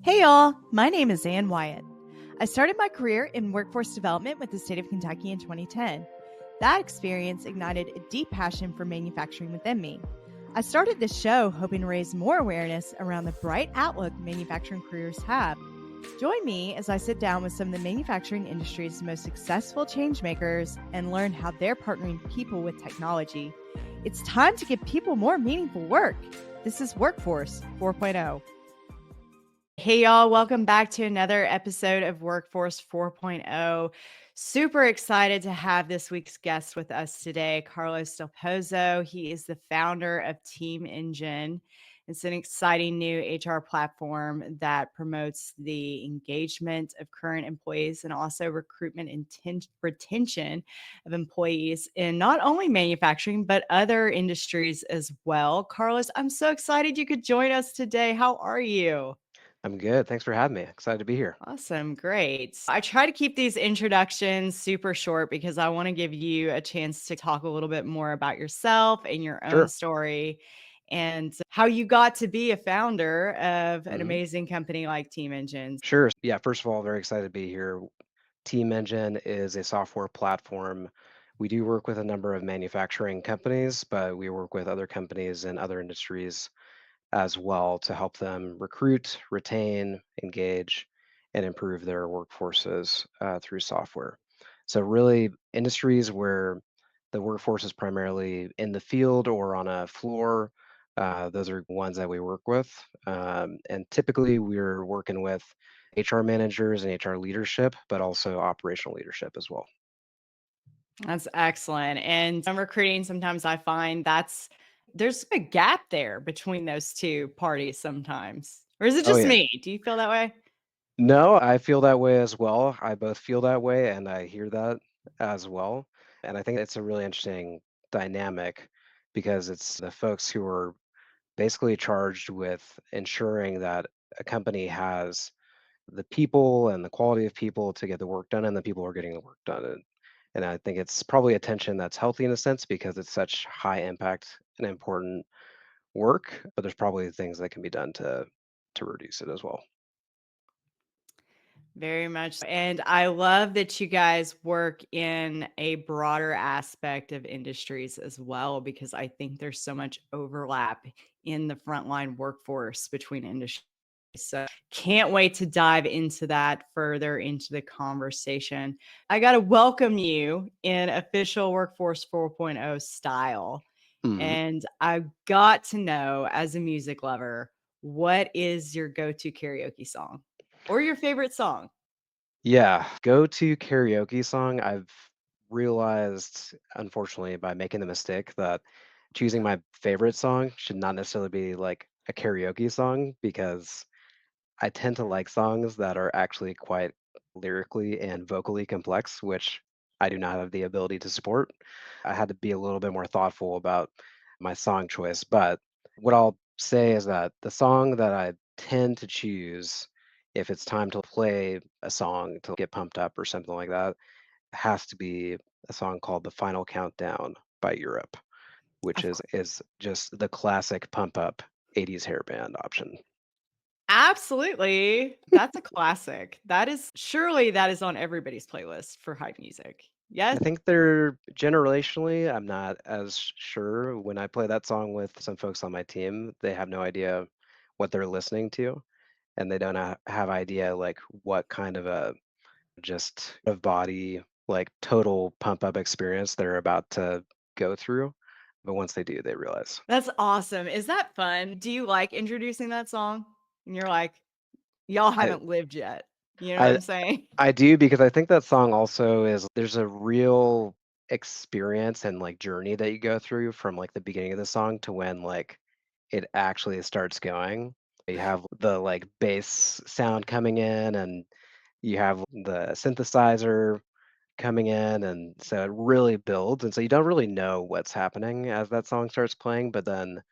Hey y'all, my name is Ann Wyatt. I started my career in workforce development with the state of Kentucky in 2010. That experience ignited a deep passion for manufacturing within me. I started this show hoping to raise more awareness around the bright outlook manufacturing careers have. Join me as I sit down with some of the manufacturing industry's most successful changemakers and learn how they're partnering people with technology. It's time to give people more meaningful work. This is Workforce 4.0. Hey, y'all, welcome back to another episode of Workforce 4.0. Super excited to have this week's guest with us today, Carlos Del Pozo. He is the founder of Team Engine. It's an exciting new HR platform that promotes the engagement of current employees and also recruitment and retention of employees in not only manufacturing, but other industries as well. Carlos, I'm so excited you could join us today. How are you? I'm good. Thanks for having me. Excited to be here. Awesome. Great. I try to keep these introductions super short because I want to give you a chance to talk a little bit more about yourself and your own Sure. story and how you got to be a founder of an hmm amazing company like Team Engines. Sure. Yeah, first of all, very excited to be here. Team Engine is a software platform. We do work with a number of manufacturing companies, but we work with other companies in other industries as well to help them recruit, retain, engage, and improve their workforces through software. So, really, industries where the workforce is primarily in the field or on a floor, those are ones that we work with. And typically, we're working with HR managers and HR leadership, but also operational leadership as well. That's excellent. And I'm recruiting, sometimes I find there's a gap there between those two parties sometimes. Or is it Oh, just yeah. me? Do you feel that way? No, I feel that way as well. I both feel that way and I hear that as well. And I think it's a really interesting dynamic because it's the folks who are basically charged with ensuring that a company has the people and the quality of people to get the work done and the people who are getting the work done. And I think it's probably a tension that's healthy in a sense because it's such high impact and important work, but there's probably things that can be done to reduce it as well. Very much. And I love that you guys work in a broader aspect of industries as well, because I think there's so much overlap in the frontline workforce between industries. So can't wait to dive into that further into the conversation. I got to welcome you in official Workforce 4.0 style. Mhm. And I've got to know, as a music lover, what is your go-to karaoke song or your favorite song? Yeah, go-to karaoke song, I've realized, unfortunately, by making the mistake that choosing my favorite song should not necessarily be like a karaoke song because I tend to like songs that are actually quite lyrically and vocally complex, which I do not have the ability to support. I had to be a little bit more thoughtful about my song choice, but what I'll say is that the song that I tend to choose if it's time to play a song to get pumped up or something like that has to be a song called The Final Countdown by Europe, which Of is just the classic pump up 80s hair band option. Absolutely. That's a classic. That is on everybody's playlist for hype music. I Yes? think they're generationally, I'm not as sure. When I play that song with some folks on my team, they have no idea what they're listening to, and they don't have idea like what kind of a just of body, like total pump up experience they're about to go through. But once they do, they realize. That's awesome. Is that fun? Do you like introducing that song? And you're like, y'all I haven't lived yet. You know what I I'm saying? I do because I think that song also is there's a real experience and like journey that you go through from like the beginning of the song to when like it actually starts going. You have the like bass sound coming in and you have the synthesizer coming in and so it really builds and so you don't really know what's happening as that song starts playing, but then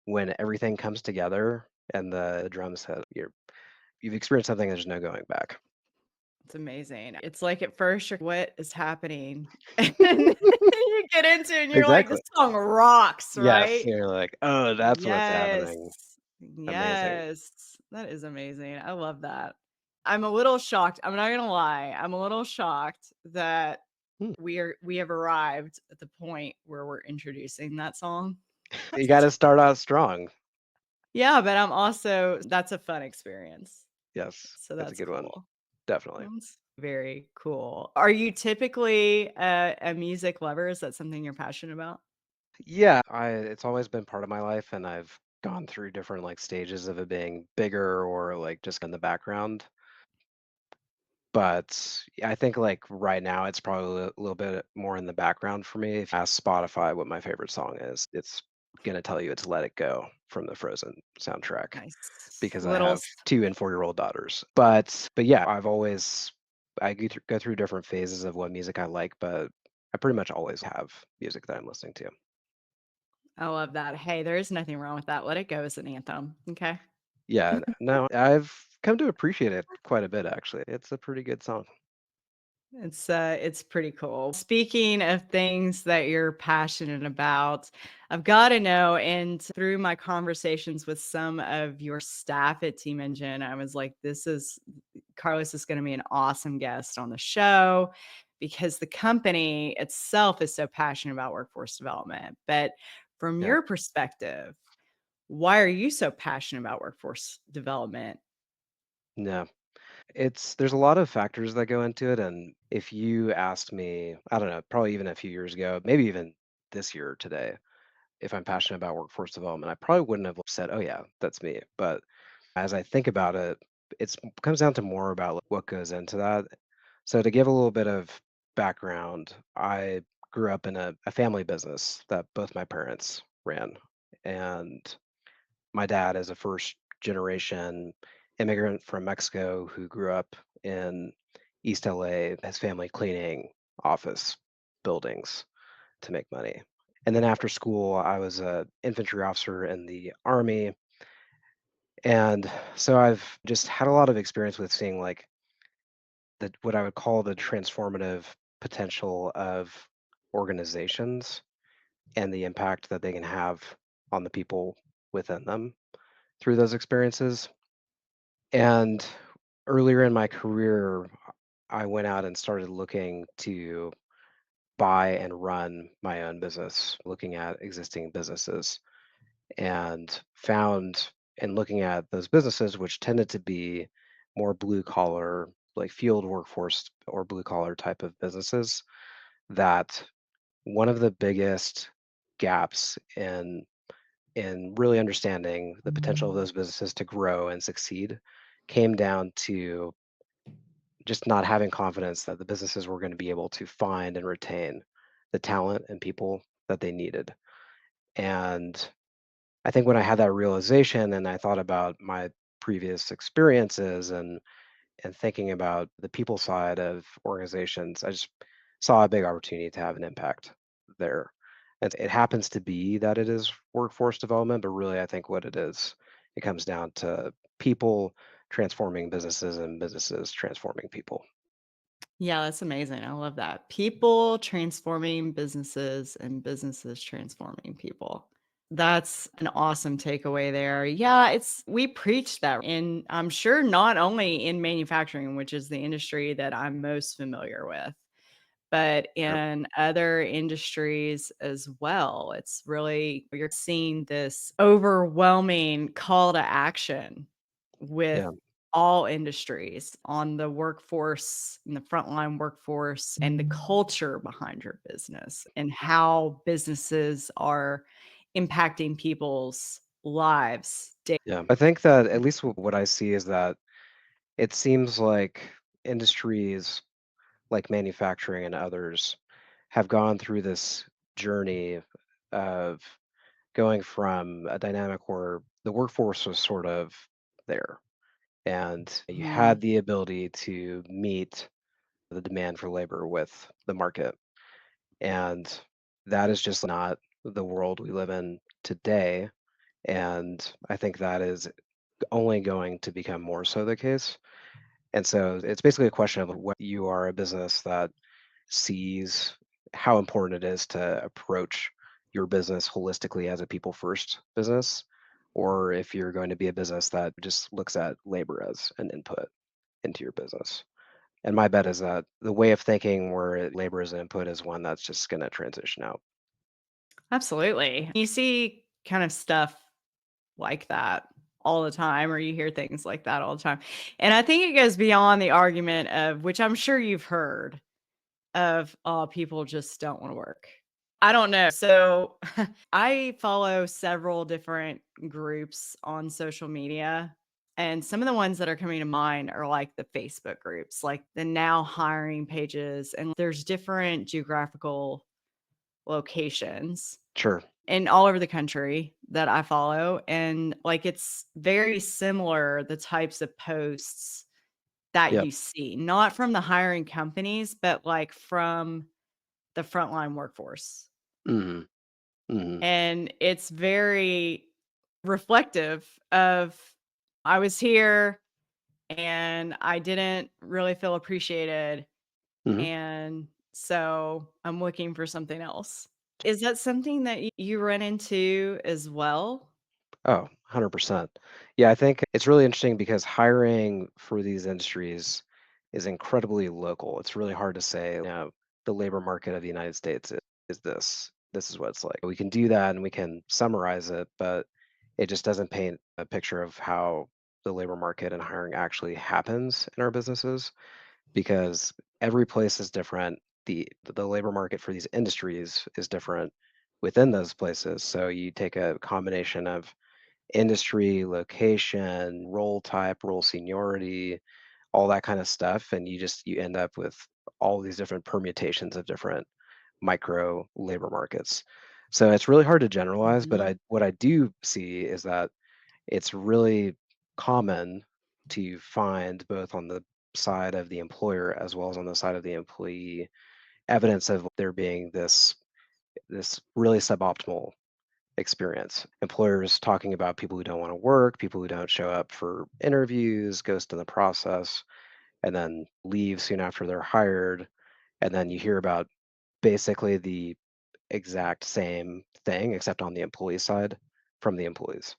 when everything comes together and the drums hit, you've experienced something there's no going back. It's amazing. It's like at first you're, what is happening? And then you get into it and you're like, this Exactly. song rocks, Yes, right? you're like, "Oh, that's what's Yes. happening." amazing. Yes, that is amazing. I love that. I'm a little shocked. I'm not gonna lie. I'm a little shocked that Hmm. we have arrived at the point where we're introducing that song. You got to start out strong. Yeah, but I'm also that's a fun experience. Yes, So that's a that's good one. cool. Definitely. That's very cool. Are you typically a music lover? Is that something you're passionate about? Yeah, I it's always been part of my life, and I've gone through different like stages of it being bigger or like just in the background. But I think like right now it's probably a little bit more in the background for me. If you ask Spotify what my favorite song is, it's gonna tell you it's Let It Go from the Frozen soundtrack Nice. because I Little have 2 and 4-year-old daughters. But yeah, I go through different phases of what music I like, but I pretty much always have music that I'm listening to. I love that. Hey, there is nothing wrong with that. Let It Go is an anthem. Okay. Yeah, no, I've come to appreciate it quite a bit actually. It's a pretty good song. It's pretty cool. Speaking of things that you're passionate about, I've got to know, and through my conversations with some of your staff at Team Engine, I was like, this is Carlos is going to be an awesome guest on the show because the company itself is so passionate about workforce development. But from Yeah. your perspective, why are you so passionate about workforce development? No. There's a lot of factors that go into it, and if you asked me, I don't know, probably even a few years ago, maybe even this year or today, if I'm passionate about workforce development, I probably wouldn't have said, "Oh yeah, that's me." But as I think about it, it comes down to more about like, what goes into that. So to give a little bit of background, I grew up in a family business that both my parents ran, and my dad is a first generation immigrant from Mexico who grew up in East LA, his family cleaning office buildings to make money. And then after school, I was a infantry officer in the army. And so I've just had a lot of experience with seeing like what I would call the transformative potential of organizations and the impact that they can have on the people within them through those experiences. And earlier in my career, I went out and started looking to buy and run my own business, looking at existing businesses, and found in looking at those businesses, which tended to be more blue collar, like field workforce or blue collar type of businesses, that one of the biggest gaps in really understanding the potential of those businesses to grow and succeed came down to just not having confidence that the businesses were going to be able to find and retain the talent and people that they needed. And I think when I had that realization and I thought about my previous experiences and thinking about the people side of organizations, I just saw a big opportunity to have an impact there. It happens to be that it is workforce development, but really I think what it is, it comes down to people transforming businesses and businesses transforming people. Yeah, that's amazing. I love that. People transforming businesses and businesses transforming people. That's an awesome takeaway there. Yeah, it's we preach that and I'm sure not only in manufacturing, which is the industry that I'm most familiar with, but Yep. in other industries as well. It's really you're seeing this overwhelming call to action with Yeah. all industries on the workforce and the frontline workforce and the culture behind your business and how businesses are impacting people's lives. Yeah. I think that at least what I see is that it seems like industries like manufacturing and others have gone through this journey of going from a dynamic where the workforce was sort of there and you had Mhm. the ability to meet the demand for labor with the market. And that is just not the world we live in today. And I think that is only going to become more so the case. And so it's basically a question of what you are a business that sees how important it is to approach your business holistically as a people first business, or if you're going to be a business that just looks at labor as an input into your business. And my bet is that the way of thinking where labor is an input is one that's just going to transition out. Absolutely. You see kind of stuff like that all the time, or you hear things like that all the time. And I think it goes beyond the argument of which I'm sure you've heard of, "Oh, people just don't wanna work." I don't know. So, I follow several different groups on social media, and some of the ones that are coming to mind are, like, the Facebook groups, like the now hiring pages, and there's different geographical locations Sure. and all over the country that I follow, and, like, it's very similar, the types of posts that Yep. you see, not from the hiring companies, but, like, from the frontline workforce, Hmm. Hmm. and it's very reflective of, "I was here, and I didn't really feel appreciated, Hmm. and so I'm looking for something else." Is that something that you run into as well? Oh, 100%. Yeah, I think it's really interesting because hiring for these industries is incredibly local. It's really hard to say, the labor market of the United States is this. This is what it's like. We can do that and we can summarize it, but it just doesn't paint a picture of how the labor market and hiring actually happens in our businesses because every place is different. The labor market for these industries is different within those places. So you take a combination of industry, location, role type, role seniority, all that kind of stuff, and you end up with all these different permutations of different micro labor markets. So it's really hard to generalize, but Mhm. I what I do see is that it's really common to find both on the side of the employer as well as on the side of the employee evidence of there being this really suboptimal experience. Employers talking about people who don't want to work, people who don't show up for interviews, ghost in the process, and then leave soon after they're hired. And then you hear about basically the exact same thing, except on the employee side from the employees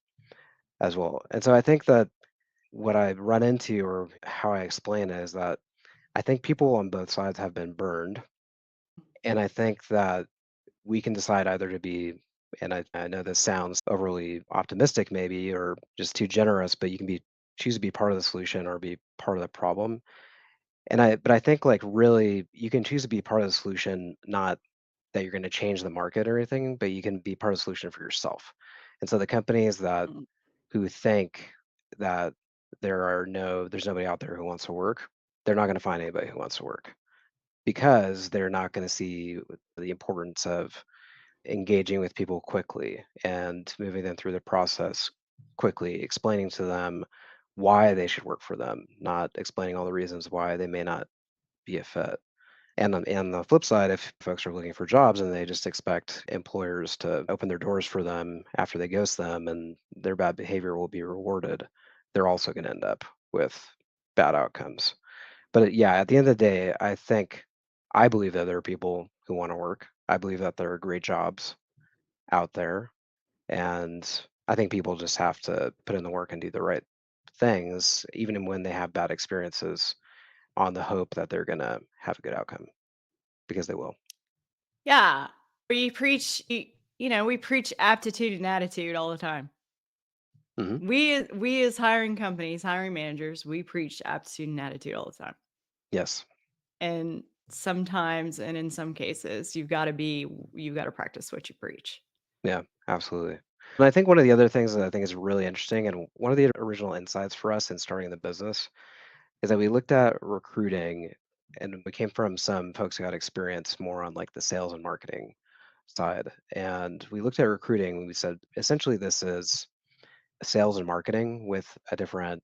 as well. And so I think that what I run into or how I explain it is that I think people on both sides have been burned. And I think that we can decide either to be, and I know this sounds overly optimistic maybe or just too generous, but you can be choose to be part of the solution or be part of the problem. But I think like really you can choose to be part of the solution, not that you're going to change the market or anything, but you can be part of the solution for yourself. And so the companies that Mm, who think that there's nobody out there who wants to work, they're not going to find anybody who wants to work because they're not going to see the importance of engaging with people quickly and moving them through the process quickly, explaining to them why they should work for them, not explaining all the reasons why they may not be a fit. And on the flip side, if folks are looking for jobs and they just expect employers to open their doors for them after they ghost them and their bad behavior will be rewarded, they're also going to end up with bad outcomes. But yeah, at the end of the day, I believe that there are people who want to work. I believe that there are great jobs out there. And I think people just have to put in the work and do the right things, even when they have bad experiences, on the hope that they're going to have a good outcome because they will. yeah. We preach we preach aptitude and attitude all the time. Hmm. We as hiring companies, hiring managers, we preach aptitude and attitude all the time. Yes. And sometimes and in some cases, you've gotta practice what you preach. Yeah, absolutely. And I think one of the other things that I think is really interesting, and one of the original insights for us in starting the business, is that we looked at recruiting and we came from some folks who had experience more on like the sales and marketing side. And we looked at recruiting and we said, essentially, this is sales and marketing with a different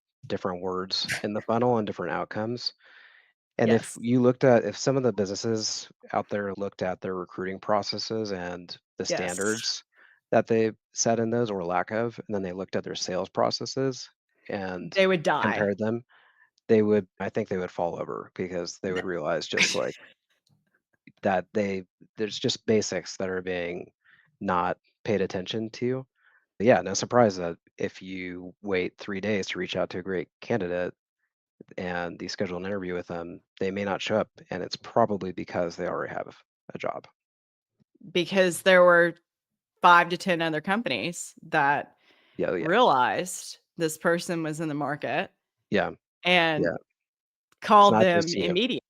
words in the funnel and different outcomes. And Yes. if some of the businesses out there looked at their recruiting processes and the Yes. standards that they set in those or lack of, and then they looked at their sales processes and They would die. compared them, I think they would fall over because they would realize just like that there's just basics that are being not paid attention to. Yeah, no surprise that if you wait 3 days to reach out to a great candidate and you schedule an interview with them, they may not show up, and it's probably because they already have a job. Because there were 5 to 10 other companies that Yeah, yeah, realized this person was in the market yeah, yeah. and It's called not them just you. immediately.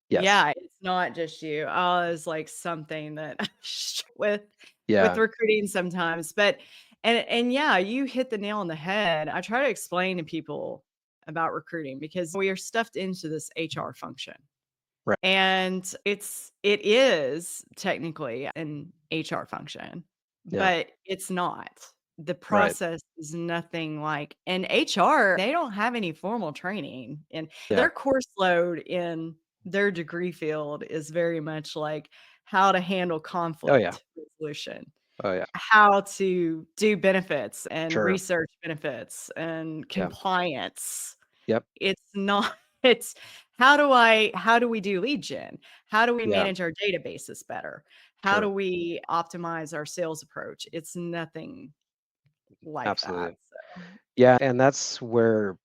Yes. Yeah, it's not just you. Oh, it's like something that I struggle with Yeah. recruiting sometimes, but and yeah, you hit the nail on the head. I try to explain to people about recruiting because we are stuffed into this HR function. Right. And it is technically an HR function, Yeah. but it's not. The Right. process is nothing like and HR, they don't have any formal training, and Yeah. their course load in their degree field is very much like how to handle Oh yeah. conflict resolution, Oh yeah. how to do benefits and Sure. research benefits and Yeah. compliance. Yep. It's not it's how do we do lead gen? How do we Yeah. manage our databases better? How do Sure. we optimize our sales approach? It's nothing like that, Absolutely. so Yeah, and that's where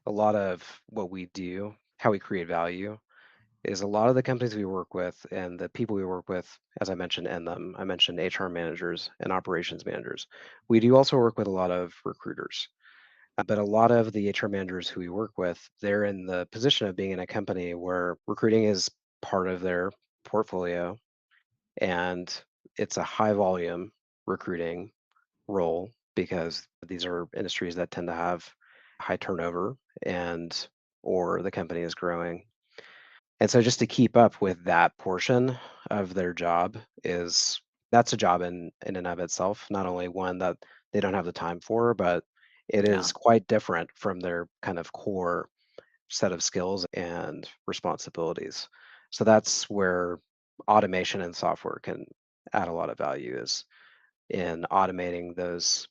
a lot of what we do, how we create value, is a lot of the companies we work with and the people we work with, as I mentioned, and them, I mentioned HR managers and operations managers. We do also work with a lot of recruiters, but a lot of the HR managers who we work with, they're in the position of being in a company where recruiting is part of their portfolio, and it's a high volume recruiting role because these are industries that tend to have high turnover and or the company is growing. And so just to keep up with that portion of their job is that's a job in and of itself, not only one that they don't have the time for, but it yeah. is quite different from their kind of core set of skills and responsibilities. So that's where automation and software can add a lot of value is in automating those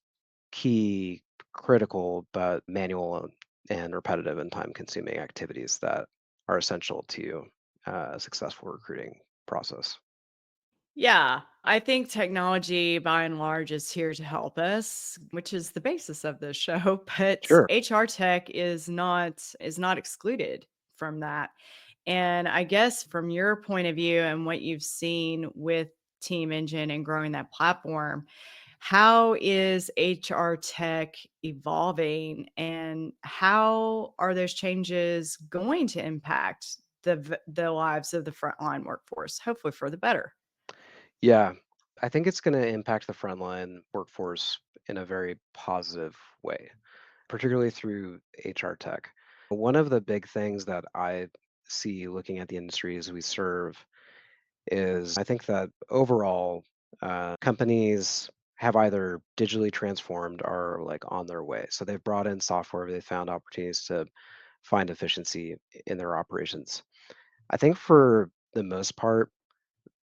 key, critical, but manual and repetitive and time consuming activities that are essential to a successful recruiting process. Yeah, I think technology by and large is here to help us, which is the basis of this show, but Sure. HR tech is not excluded from that. And I guess from your point of view and what you've seen with Team Engine and growing that platform, how is HR tech evolving and how are those changes going to impact the lives of the frontline workforce, hopefully for the better? Yeah. I think it's going to impact the frontline workforce in a very positive way, particularly through HR tech. One of the big things that I see looking at the industries we serve is I think that overall companies have either digitally transformed or like on their way. So they've brought in software, they found opportunities to find efficiency in their operations. I think for the most part,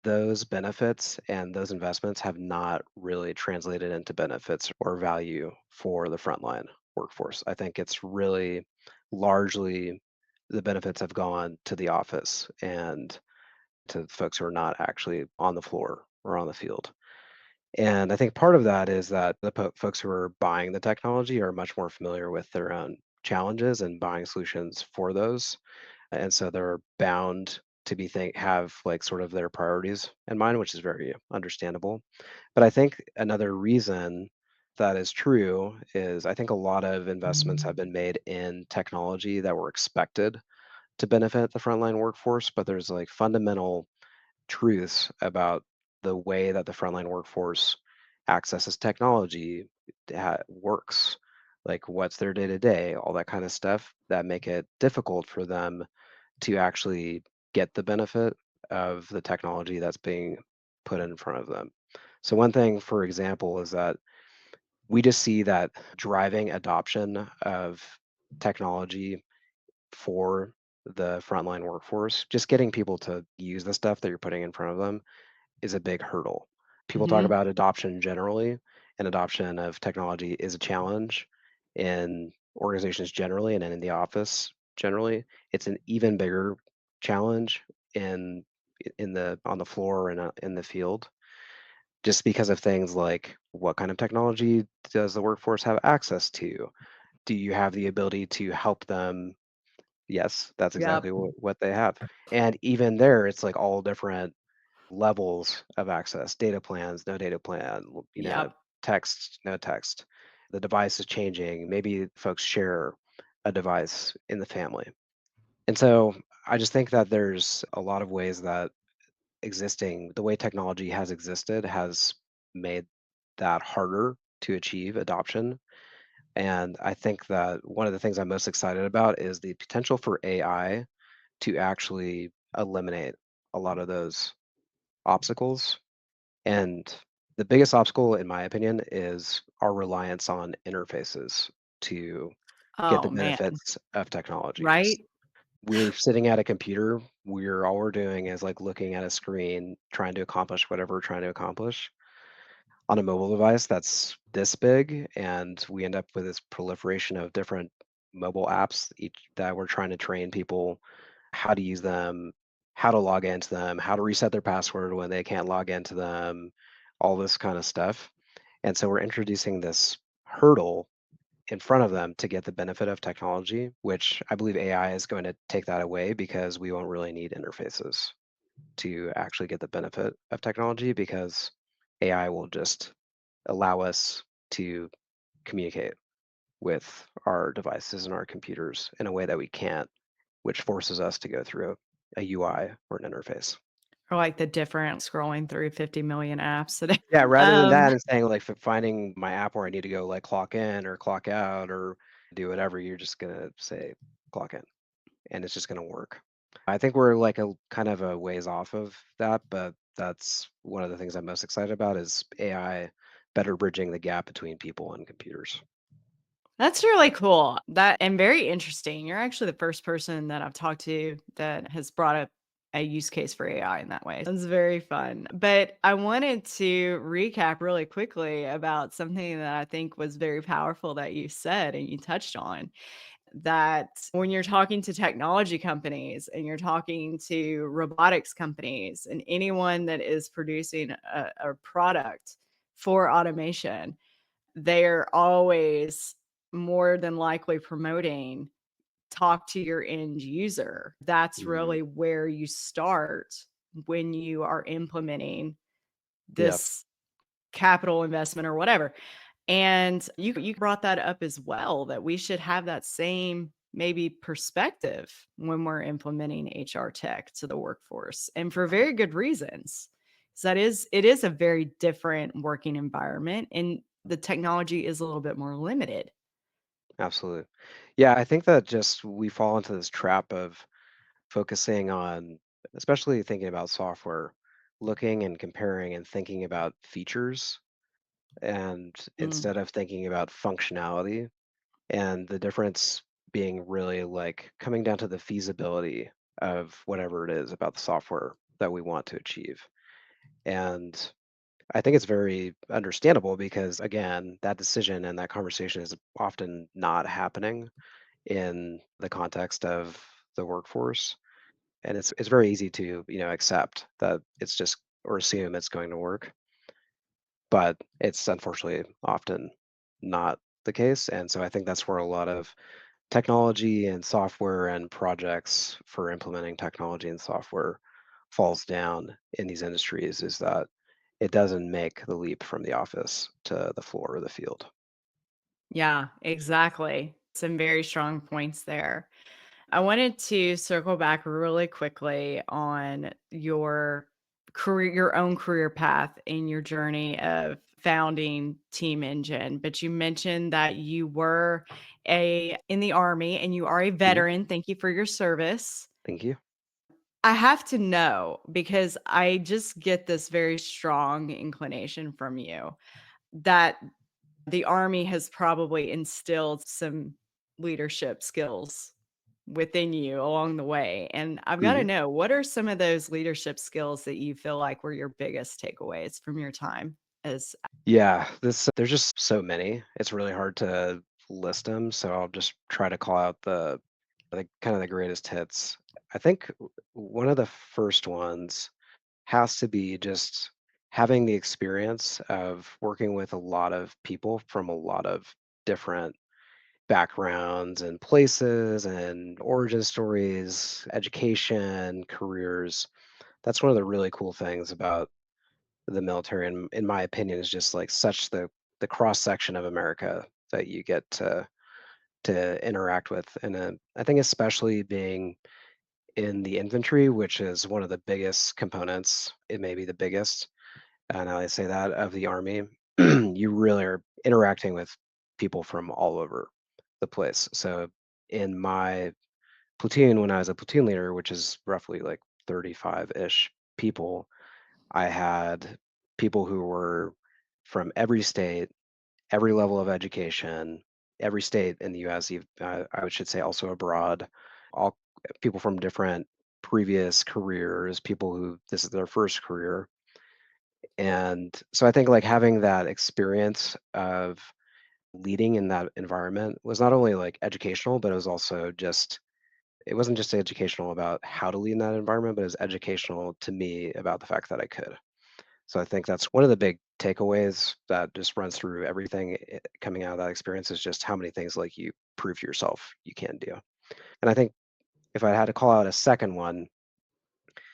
those benefits and those investments have not really translated into benefits or value for the frontline workforce. I think it's really largely the benefits have gone to the office and to folks who are not actually on the floor or on the field. And I think part of that is that the folks who are buying the technology are much more familiar with their own challenges and buying solutions for those. And so they're bound to be have like sort of their priorities in mind, which is very understandable. But I think another reason that is true is I think a lot of investments have been made in technology that were expected to benefit the frontline workforce, but there's like fundamental truths about the way that the frontline workforce accesses technology, works, like what's their day to day, all that kind of stuff that make it difficult for them to actually get the benefit of the technology that's being put in front of them. So, one thing, for example, is that we just see that driving adoption of technology for the frontline workforce, just getting people to use the stuff that you're putting in front of them is a big hurdle. People talk Mhm. about adoption generally, and adoption of technology is a challenge in organizations generally and in the office generally. It's an even bigger challenge in in the on the floor and in the field. just because of things like what kind of technology does the workforce have access to? Do you have the ability to help them? Yes, that's Yep. exactly what they have. And even there, it's like all different levels of access, data plans, no data plan, Yep. text, no text. The device is changing. Maybe folks share a device in the family. And so I just think that there's a lot of ways that the way technology has existed has made that harder to achieve adoption. And I think that one of the things I'm most excited about is the potential for AI to actually eliminate a lot of those obstacles. And the biggest obstacle, in my opinion, is our reliance on interfaces to get the Oh man. benefits of technologies. Right? We're sitting at a computer, all we're doing is like looking at a screen, trying to accomplish whatever we're trying to accomplish on a mobile device that's this big, and we end up with this proliferation of different mobile apps each that we're trying to train people how to use them, how to log into them, how to reset their password when they can't log into them, all this kind of stuff. And so we're introducing this hurdle in front of them to get the benefit of technology, which I believe AI is going to take that away because we won't really need interfaces to actually get the benefit of technology because AI will just allow us to communicate with our devices and our computers in a way that we can't, which forces us to go through a UI or an interface. Or like the different scrolling through 50 million apps today. Yeah, rather than Um, that and saying like finding my app where I need to go like clock in or clock out or do whatever, you're just gonna say clock in and it's just gonna work. I think we're like a kind of a ways off of that, but that's one of the things I'm most excited about is AI better bridging the gap between people and computers. that's really cool. That and very interesting. You're actually the first person that I've talked to that has brought up a use case for AI in that way. That's very fun. But I wanted to recap really quickly about something that I think was very powerful that you said and you touched on. That when you're talking to technology companies and you're talking to robotics companies and anyone that is producing a product for automation, they're always more than likely promoting talk to your end user. That's Mhm. really where you start when you are implementing Yep. this capital investment or whatever. And you brought that up as well, that we should have that same maybe perspective when we're implementing HR tech to the workforce, and for very good reasons. 'Cause it is a very different working environment, and the technology is a little bit more limited. Absolutely. Yeah, I think that just we fall into this trap of focusing on, especially thinking about software, looking and comparing and thinking about features and Mm, instead of thinking about functionality and the difference being really like coming down to the feasibility of whatever it is about the software that we want to achieve. And I think it's very understandable because again, that decision and that conversation is often not happening in the context of the workforce. And it's very easy to, accept that it's just or assume it's going to work. But it's unfortunately often not the case. And so I think that's where a lot of technology and software and projects for implementing technology and software falls down in these industries is that it doesn't make the leap from the office to the floor or the field. yeah, exactly. Some very strong points there. I wanted to circle back really quickly on your own career path in your journey of founding Team Engine. But you mentioned that you were a in the army and you are a Mhm. veteran. Thank you for your service. Thank you. I have to know because I just get this very strong inclination from you that the army has probably instilled some leadership skills within you along the way. And I've got to Mhm. know, what are some of those leadership skills that you feel like were your biggest takeaways from your time as Yeah, there's just so many. It's really hard to list them, so I'll just try to call out the kind of the greatest hits. I think one of the first ones has to be just having the experience of working with a lot of people from a lot of different backgrounds and places and origin stories, education, careers. That's one of the really cool things about the military, in my opinion, is just like such the cross section of America that you get to interact with. And I think especially being in the infantry, which is one of the biggest components, it may be the biggest, now I say that, of the Army, you really are interacting with people from all over the place. So in my platoon, when I was a platoon leader, which is roughly like 35-ish people, I had people who were from every state, every level of education, every state in the US, I should say also abroad, all people from different previous careers, people who this is their first career. And so I think like having that experience of leading in that environment was not only like educational, but it was also just, it wasn't just educational about how to lead in that environment, but it was educational to me about the fact that I could. So I think that's one of the big takeaways that just runs through everything coming out of that experience is just how many things like you prove to yourself you can do. And I think if I had to call out a second one,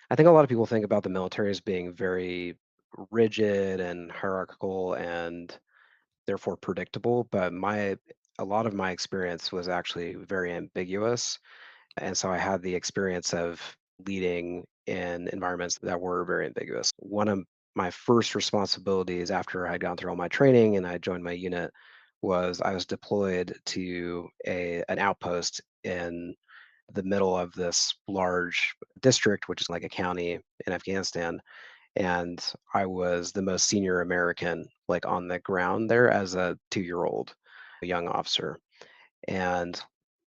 I think a lot of people think about the military as being very rigid and hierarchical and therefore predictable, but my a lot of my experience was actually very ambiguous. And so I had the experience of leading in environments that were very ambiguous. One of my first responsibilities after I'd gone through all my training and I joined my unit was I was deployed to an outpost in the middle of this large district, which is like a county in Afghanistan. And I was the most senior American, like on the ground there as a 2-year old young officer. And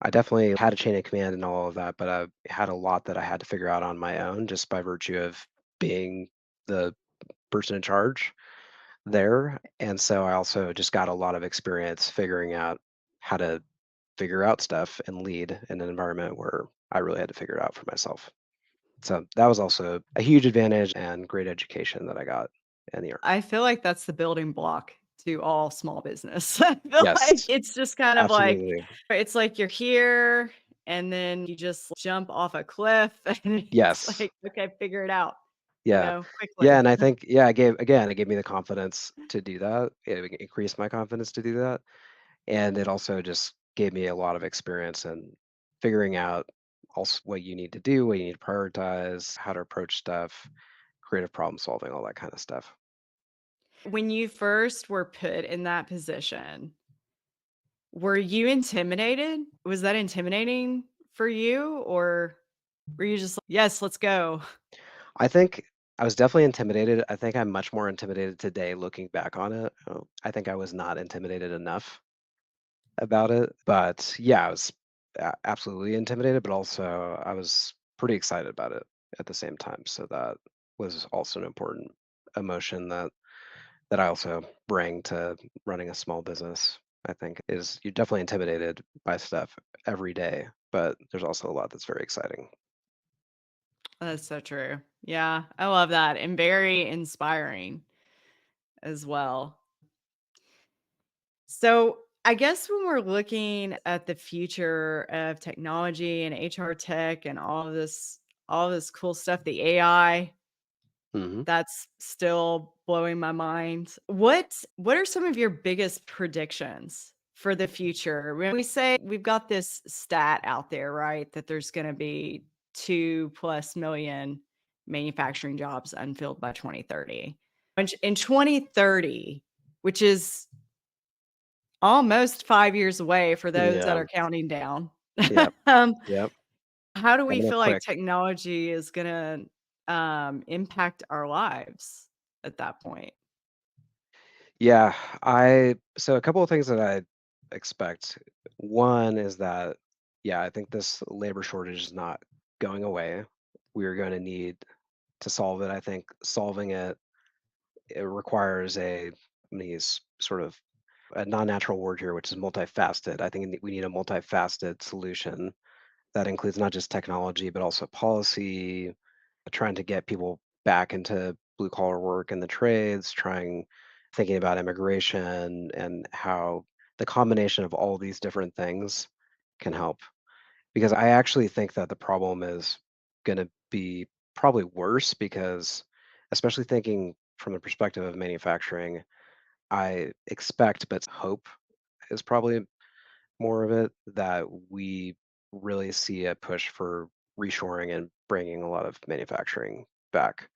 I definitely had a chain of command and all of that, but I had a lot that I had to figure out on my own just by virtue of being the person in charge there. And so I also just got a lot of experience figuring out how to figure out stuff and lead in an environment where I really had to figure it out for myself. So that was also a huge advantage and great education that I got in the Army. I feel like that's the building block to all small business. I feel like Yes, it's just kind of like absolutely. it's like you're here and then you just jump off a cliff and it's Yes. like, okay, figure it out, Yeah. Yeah, quickly. and I think, yeah, it gave me the confidence to do that. It increased my confidence to do that. And it also just gave me a lot of experience in figuring out also what you need to do, what you need to prioritize, how to approach stuff, creative problem solving, all that kind of stuff. When you first were put in that position, were you intimidated? Was that intimidating for you or were you just like, "Yes, let's go." I think I was definitely intimidated. I think I'm much more intimidated today looking back on it. I think I was not intimidated enough about it. But yeah, I was absolutely intimidated, but also I was pretty excited about it at the same time. So that was also an important emotion that I also bring to running a small business. I think is you're definitely intimidated by stuff every day, but there's also a lot that's very exciting. That's so true. Yeah, I love that and very inspiring as well. So, I guess when we're looking at the future of technology and HR tech and all this cool stuff, the AI, Hmm. that's still blowing my mind. What are some of your biggest predictions for the future? When we say we've got this stat out there, right, that there's going to be 2 plus million manufacturing jobs unfilled by 2030. In 2030, which is almost 5 years away for those that Yeah. are counting down. Yep. Um, Yep. how do we Coming up feel like quick. technology is gonna, impact our lives at that point? Yeah, I so a couple of things that I expect. One is that, yeah, I think this labor shortage is not going away. We're going to need to solve it. I think solving it requires I'm gonna use sort of a non-natural word here, which is multifaceted. I think we need a multifaceted solution that includes not just technology, but also policy, trying to get people back into blue collar work and the trades, thinking about immigration and how the combination of all these different things can help. Because I actually think that the problem is going to be probably worse because, especially thinking from the perspective of manufacturing, I expect, but hope is probably more of it, that we really see a push for reshoring and bringing a lot of manufacturing back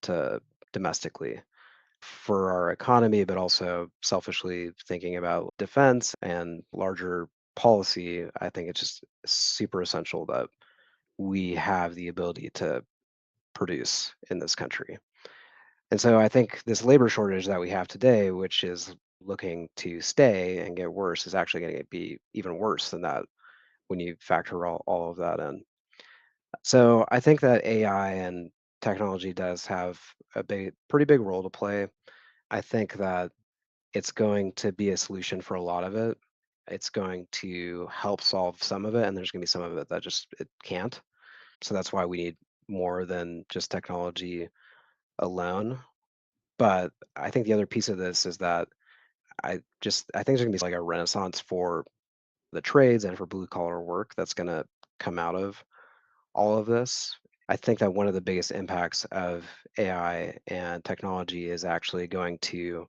to domestically for our economy, but also selfishly thinking about defense and larger policy. I think it's just super essential that we have the ability to produce in this country. And so I think this labor shortage that we have today, which is looking to stay and get worse, is actually going to be even worse than that when you factor all of that in. So I think that AI and technology does have pretty big role to play. I think that it's going to be a solution for a lot of it. It's going to help solve some of it, and there's going to be some of it that just it can't. So that's why we need more than just technology alone. But I think the other piece of this is that I think there's gonna be like a renaissance for the trades and for blue collar work that's gonna come out of all of this. I think that one of the biggest impacts of AI and technology is actually going to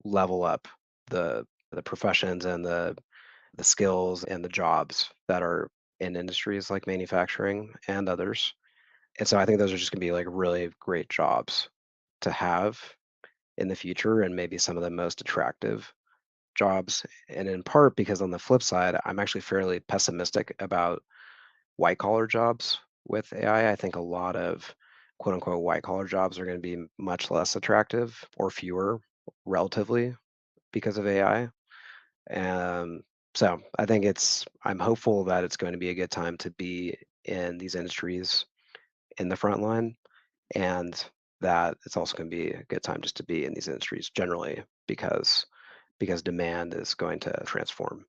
level up the professions and the skills and the jobs that are in industries like manufacturing and others. And so I think those are just gonna be like really great jobs to have in the future and maybe some of the most attractive jobs. And in part because on the flip side, I'm actually fairly pessimistic about white collar jobs with AI. I think a lot of quote unquote white collar jobs are going to be much less attractive or fewer relatively because of AI. Um, so I think I'm hopeful that it's going to be a good time to be in these industries in the front line, and that it's also going to be a good time just to be in these industries generally because demand is going to transform.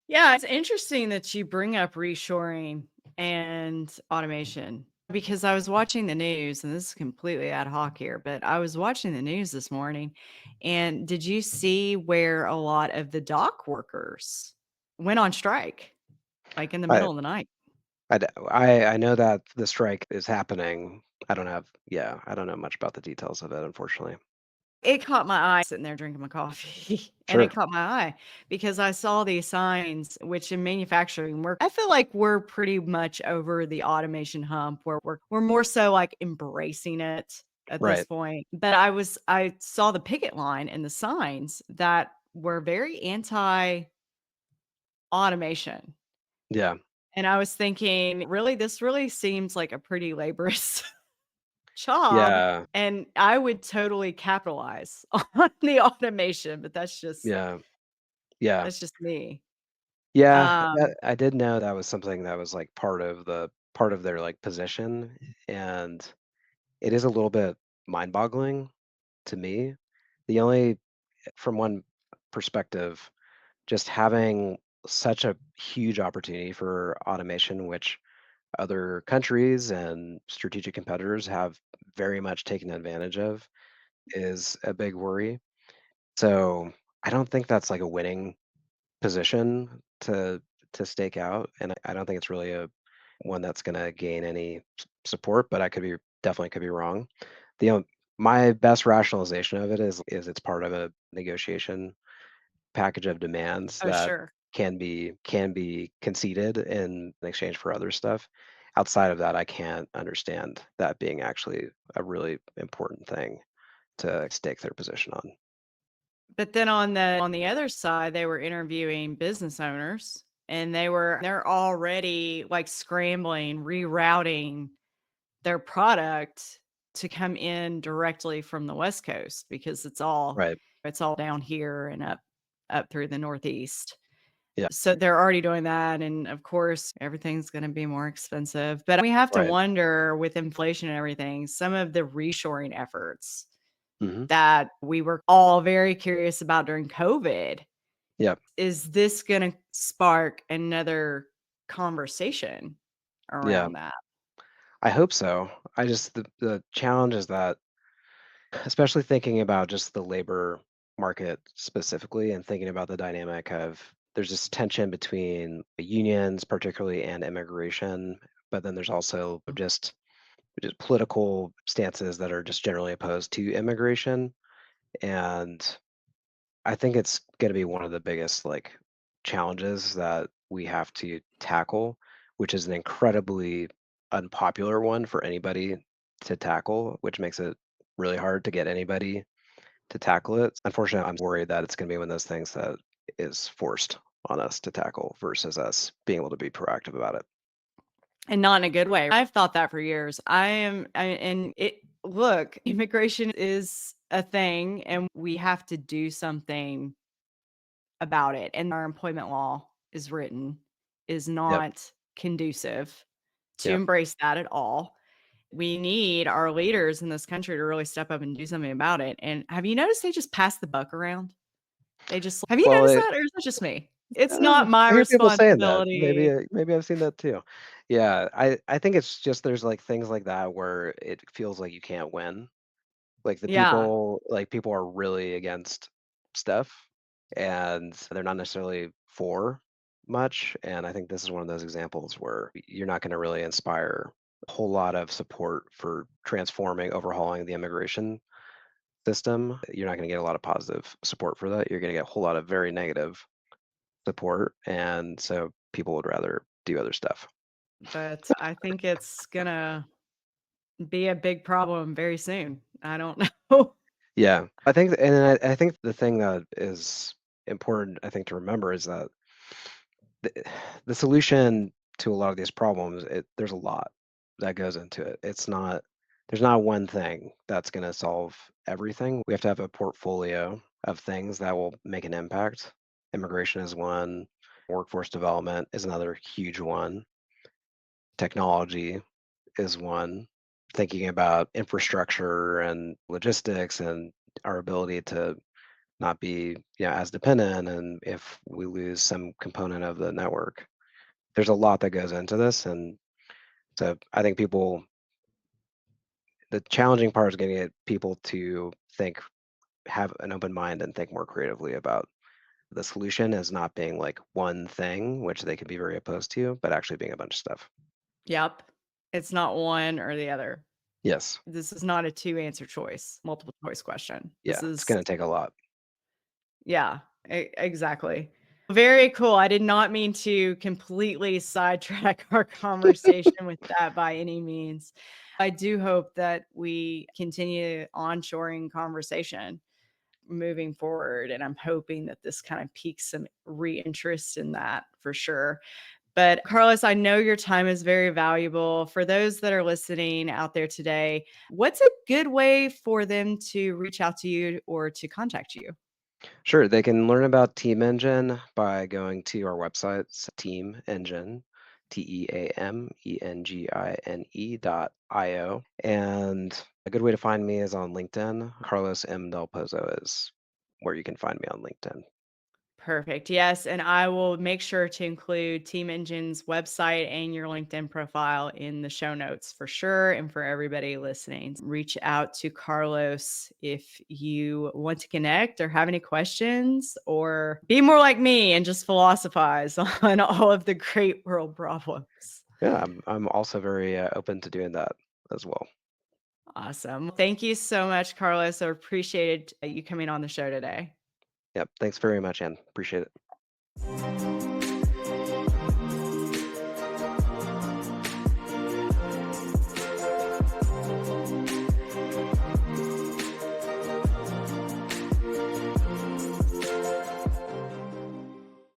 Yeah, it's interesting that you bring up reshoring and automation because I was watching the news, and this is completely ad hoc here, but I was watching the news this morning. And did you see where a lot of the dock workers went on strike, like in the I middle of the night? I know that the strike is happening. I don't know much about the details of it, unfortunately. It caught my eye sitting there drinking my coffee, and it Sure. caught my eye because I saw these signs, which in manufacturing work, I feel like we're pretty much over the automation hump where we're more so like embracing it at this Right. point. But I saw the picket line and the signs that were very anti-automation. Yeah. And I was thinking, really, this really seems like a pretty laborious job, Yeah. and I would totally capitalize on the automation, but Yeah. Yeah. that's just me. Yeah. Um, I did know that was something that was like part of their like position, and it is a little bit mind-boggling to me. The only From one perspective, just having such a huge opportunity for automation, which other countries and strategic competitors have very much taken advantage of, is a big worry. So I don't think that's like a winning position to stake out, and I don't think it's really a one that's going to gain any support. But I could be wrong. The My best rationalization of it is it's part of a negotiation package of demands oh, that sure. can be conceded in exchange for other stuff. Outside of that, I can't understand that being actually a really important thing to stake their position on. But then on the other side, they were interviewing business owners, and they're already, like, scrambling, rerouting their product to come in directly from the West Coast because Right. it's all down here and up through the Northeast. Yeah. So they're already doing that, and of course, everything's gonna be more expensive, but we have to Right. wonder with inflation and everything, some of the reshoring efforts Hmm. that we were all very curious about during COVID, Yeah. is this gonna spark another conversation Yeah. around that? I hope so. The challenge is that especially thinking about just the labor market specifically and thinking about the dynamic of there's this tension between unions, particularly, and immigration, but then there's also just political stances that are just generally opposed to immigration. And I think it's going to be one of the biggest like challenges that we have to tackle, which is an incredibly unpopular one for anybody to tackle, which makes it really hard to get anybody to tackle it. Unfortunately, I'm worried that it's going to be one of those things that is forced on us to tackle versus us being able to be proactive about it. And not in a good way. I've thought that for years. And it look, immigration is a thing and we have to do something about it. And our employment law is written is Yep. not conducive to Yep. embrace that at all. We need our leaders in this country to really step up and do something about it. And have you noticed they just pass the buck around? They just have you Well, noticed that or is that just me? It's not my I hear people saying that. responsibility. Maybe I've seen that too. Yeah, I think it's just there's like things like that where it feels like you can't win. Like Yeah. people are really against stuff and they're not necessarily for much. And I think this is one of those examples where you're not going to really inspire a whole lot of support for transforming, overhauling the immigration system. You're not going to get a lot of positive support for that. You're going to get a whole lot of very negative support. And so people would rather do other stuff. But I think it's gonna be a big problem very soon. I don't know. Yeah. I think the thing that is important, I think, to remember is that the, the solution to a lot of these problems, there's a lot that goes into it. There's not one thing that's going to solve everything. We have to have a portfolio of things that will make an impact. Immigration is one, workforce development is another huge one, technology is one, thinking about infrastructure and logistics and our ability to not be as dependent and if we lose some component of the network. There's a lot that goes into this. And so I think the challenging part is getting get people to think, have an open mind and think more creatively about the solution as not being like one thing, which they could be very opposed to, but actually being a bunch of stuff. Yep. It's not one or the other. Yes. This is not a two answer choice, multiple choice question. This Yeah. It's is going to take a lot. yeah, exactly. Very cool. I did not mean to completely sidetrack our conversation with that by any means. I do hope that we continue onshoring conversation moving forward. And I'm hoping that this kind of piques some reinterest in that for sure. But Carlos, I know your time is very valuable. For those that are listening out there today, what's a good way for them to reach out to you or to contact you? Sure. They can learn about Team Engine by going to our website, Team Engine, TEAMENGINE.io. And a good way to find me is on LinkedIn. Carlos M. Del Pozo is where you can find me on LinkedIn. Perfect. Yes. And I will make sure to include Team Engine's website and your LinkedIn profile in the show notes for sure. And for everybody listening, reach out to Carlos if you want to connect or have any questions or be more like me and just philosophize on all of the great world problems. Yeah, I'm also very open to doing that as well. Awesome. Thank you so much, Carlos. I appreciated you coming on the show today. Yep. Thanks very much, Ann. Appreciate it.